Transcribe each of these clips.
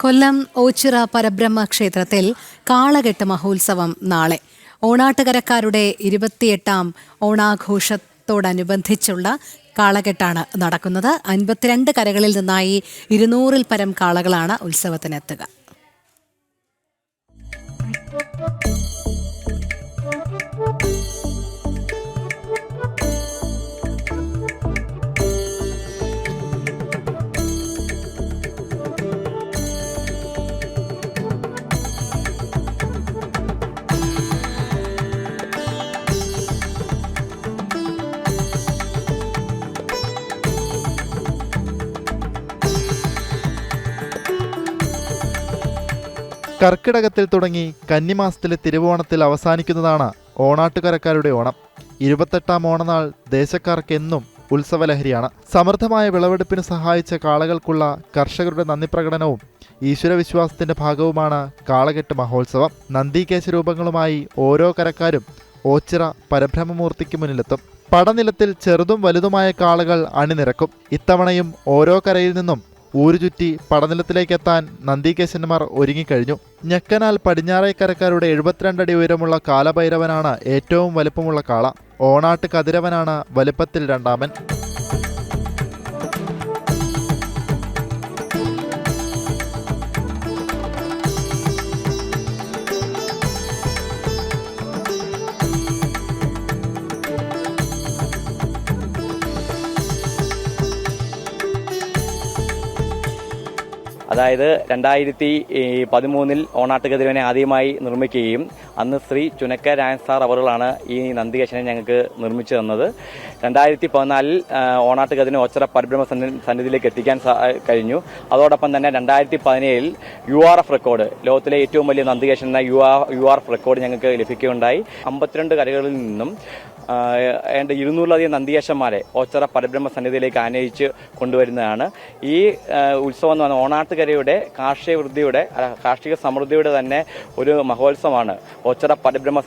കൊല്ലം ഓച്ചിറ പരബ്രഹ്മ ക്ഷേത്രത്തിൽ കാളകെട്ട് മഹോത്സവം നാളെ. ഓണാട്ടുകരക്കാരുടെ 28ാം ഓണാഘോഷത്തോടനുബന്ധിച്ചുള്ള കാളകെട്ടാണ് നടക്കുന്നത്. 52 കരകളിൽ നിന്നായി 200-ൽ പരം കാളകളാണ് ഉത്സവത്തിനെത്തുക. കർക്കിടകത്തിൽ തുടങ്ങി കന്നിമാസത്തിലെ തിരുവോണത്തിൽ അവസാനിക്കുന്നതാണ് ഓണാട്ടുകരക്കാരുടെ ഓണം. 28ാം ഓണനാൾ ദേശക്കാർക്കെന്നും ഉത്സവലഹരിയാണ്. സമൃദ്ധമായ വിളവെടുപ്പിന് സഹായിച്ച കാളകൾക്കുള്ള കർഷകരുടെ നന്ദി പ്രകടനവും ഈശ്വരവിശ്വാസത്തിന്റെ ഭാഗവുമാണ് കാളകെട്ട് മഹോത്സവം. നന്ദീകേശ രൂപങ്ങളുമായി ഓരോ കരക്കാരും ഓച്ചിറ പരബ്രഹ്മമൂർത്തിക്ക് മുന്നിലെത്തും. പടനിലത്തിൽ ചെറുതും വലുതുമായ കാളകൾ അണിനിരക്കും. ഇത്തവണയും ഓരോ കരയിൽ നിന്നും ഊരുചുറ്റി പടനിലത്തിലേക്കെത്താൻ നന്ദീകേശന്മാർ ഒരുങ്ങിക്കഴിഞ്ഞു. ഞക്കനാൽ പടിഞ്ഞാറേക്കരക്കാരുടെ 72 അടി ഉയരമുള്ള കാലഭൈരവനാണ് ഏറ്റവും വലുപ്പമുള്ള കാള. ഓണാട്ട് കതിരവനാണ് വലുപ്പത്തിൽ രണ്ടാമൻ. അതായത് 2013 ഓണാട്ടുകതിരവനെ ആദ്യമായി നിർമ്മിക്കുകയും അന്ന് ശ്രീ ചുനക്ക രായൻ സാർ അവറുകളാണ് ഈ നന്ദികേശനെ ഞങ്ങൾക്ക് നിർമ്മിച്ചു തന്നത്. 2014 ഓണാട്ടുകതിരനെ ഓച്ചിറ പരബ്രഹ്മ സന്നിധിയിലേക്ക് എത്തിക്കാൻ കഴിഞ്ഞു. അതോടൊപ്പം തന്നെ 2017 URF റെക്കോർഡ്, ലോകത്തിലെ ഏറ്റവും വലിയ നന്ദികേശൻ എന്ന URF റെക്കോർഡ് ഞങ്ങൾക്ക് ലഭിക്കുകയുണ്ടായി. 52 കരകളിൽ നിന്നും 200-ലധികം നന്ദികേശന്മാരെ ഓച്ചിറ പരബ്രഹ്മ സന്നിധിയിലേക്ക് ആനയിച്ച് കൊണ്ടുവരുന്നതാണ്. ഈ ഉത്സവം എന്ന് പറഞ്ഞാൽ ഓണാട്ടുകരയുടെ കാർഷിക സമൃദ്ധിയുടെ തന്നെ ഒരു മഹോത്സവമാണ് ഓച്ചിറ പരബ്രഹ്മ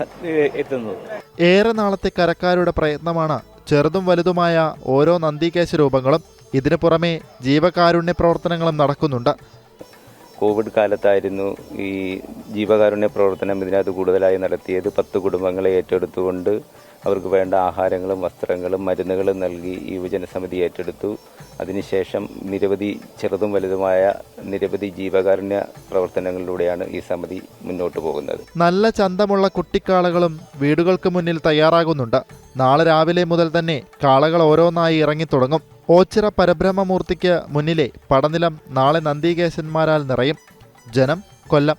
എത്തുന്നത്. ഏറെ നാളത്തെ കരക്കാരുടെ പ്രയത്നമാണ് ചെറുതും വലുതുമായ ഓരോ നന്ദികേശ രൂപങ്ങളും. ഇതിനു പുറമെ ജീവകാരുണ്യ പ്രവർത്തനങ്ങളും നടക്കുന്നുണ്ട്. കോവിഡ് കാലത്തായിരുന്നു ഈ ജീവകാരുണ്യ പ്രവർത്തനം ഇതിനകത്ത് കൂടുതലായി നടത്തിയത്. 10 കുടുംബങ്ങളെ ഏറ്റെടുത്തുകൊണ്ട് അവർക്ക് വേണ്ട ആഹാരങ്ങളും വസ്ത്രങ്ങളും മരുന്നുകളും നൽകി ഈ യുവജനസമിതി ഏറ്റെടുത്തു. അതിനുശേഷം നിരവധി ചെറുതും വലുതുമായ നിരവധി ജീവകാരുണ്യ പ്രവർത്തനങ്ങളിലൂടെയാണ് ഈ സമിതി മുന്നോട്ട് പോകുന്നത്. നല്ല ചന്തമുള്ള കുട്ടിക്കാളകളും വീടുകൾക്ക് മുന്നിൽ തയ്യാറാകുന്നുണ്ട്. നാളെ രാവിലെ മുതൽ തന്നെ കാളകൾ ഓരോന്നായി ഇറങ്ങിത്തുടങ്ങും. ഓച്ചിറ പരബ്രഹ്മമൂർത്തിക്ക് മുന്നിലെ പടനിലം നാളെ നന്ദീകേശന്മാരാൽ നിറയും. ജനം, കൊല്ലം.